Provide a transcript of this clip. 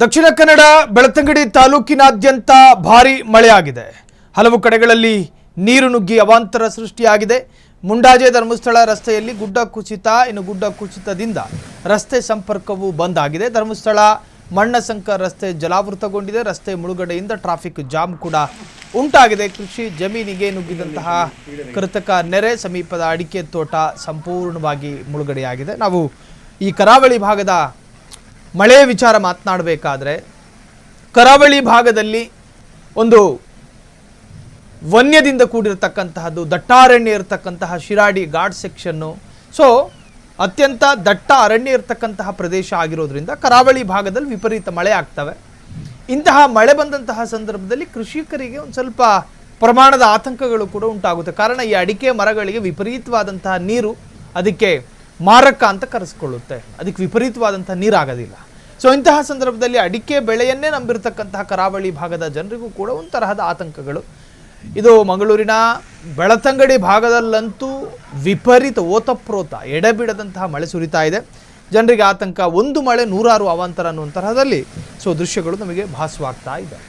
ದಕ್ಷಿಣ ಕನ್ನಡ ಬೆಳತಂಗಡಿ ತಾಲೂಕಿನಾದ್ಯಂತ ಭಾರೀ ಮಳೆಯಾಗಿದೆ. ಹಲವು ಕಡೆಗಳಲ್ಲಿ ನೀರು ನುಗ್ಗಿ ಅವಾಂತರ ಸೃಷ್ಟಿಯಾಗಿದೆ. ಮುಂಡಾಜೆ ಧರ್ಮಸ್ಥಳ ರಸ್ತೆಯಲ್ಲಿ ಗುಡ್ಡ ಕುಸಿತದಿಂದ ರಸ್ತೆ ಸಂಪರ್ಕವು ಬಂದ್ ಆಗಿದೆ. ಧರ್ಮಸ್ಥಳ ಮಣ್ಣಸಂಕ ರಸ್ತೆ ಜಲಾವೃತಗೊಂಡಿದೆ. ರಸ್ತೆ ಮುಳುಗಡೆಯಿಂದ ಟ್ರಾಫಿಕ್ ಜಾಮ್ ಕೂಡ ಉಂಟಾಗಿದೆ. ಕೃಷಿ ಜಮೀನಿಗೆ ನುಗ್ಗಿದಂತಹ ಕೃತಕ ನೆರೆ, ಸಮೀಪದ ಅಡಿಕೆ ತೋಟ ಸಂಪೂರ್ಣವಾಗಿ ಮುಳುಗಡೆಯಾಗಿದೆ. ನಾವು ಈ ಕರಾವಳಿ ಭಾಗದ ಮಳೆ ವಿಚಾರ ಮಾತನಾಡಬೇಕಾದ್ರೆ ಕರಾವಳಿ ಭಾಗದಲ್ಲಿ ಒಂದು ವನ್ಯದಿಂದ ಕೂಡಿರತಕ್ಕಂತಹದ್ದು, ದಟ್ಟಾರಣ್ಯ ಇರತಕ್ಕಂತಹ ಶಿರಾಡಿ ಘಾಟ್ ಸೆಕ್ಷನ್ನು, ಸೊ ಅತ್ಯಂತ ದಟ್ಟ ಅರಣ್ಯ ಇರತಕ್ಕಂತಹ ಪ್ರದೇಶ ಆಗಿರೋದ್ರಿಂದ ಕರಾವಳಿ ಭಾಗದಲ್ಲಿ ವಿಪರೀತ ಮಳೆ ಆಗ್ತವೆ. ಇಂತಹ ಮಳೆ ಬಂದಂತಹ ಸಂದರ್ಭದಲ್ಲಿ ಕೃಷಿಕರಿಗೆ ಒಂದು ಸ್ವಲ್ಪ ಪ್ರಮಾಣದ ಆತಂಕಗಳು ಕೂಡ ಉಂಟಾಗುತ್ತೆ. ಕಾರಣ ಈ ಅಡಿಕೆ ಮರಗಳಿಗೆ ವಿಪರೀತವಾದಂತಹ ನೀರು ಅದಕ್ಕೆ ಮಾರಕ ಅಂತ ಕರೆಸ್ಕೊಳ್ಳುತ್ತೆ. ಅದಕ್ಕೆ ವಿಪರೀತವಾದಂತಹ ನೀರಾಗೋದಿಲ್ಲ. ಸೊ ಇಂತಹ ಸಂದರ್ಭದಲ್ಲಿ ಅಡಿಕೆ ಬೆಳೆಯನ್ನೇ ನಂಬಿರತಕ್ಕಂತಹ ಕರಾವಳಿ ಭಾಗದ ಜನರಿಗೂ ಕೂಡ ಒಂದು ತರಹದ ಆತಂಕಗಳು. ಇದು ಮಂಗಳೂರಿನ ಬೆಳತಂಗಡಿ ಭಾಗದಲ್ಲಂತೂ ವಿಪರೀತ ಓತಪ್ರೋತ ಎಡೆಬಿಡದಂತಹ ಮಳೆ ಸುರಿತಾ ಇದೆ. ಜನರಿಗೆ ಆತಂಕ. ಒಂದು ಮಳೆ ನೂರಾರು ಅವಾಂತರ ಅನ್ನುವ ತರಹದಲ್ಲಿ ಸೊ ದೃಶ್ಯಗಳು ನಮಗೆ ಭಾಸವಾಗ್ತಾ ಇದೆ.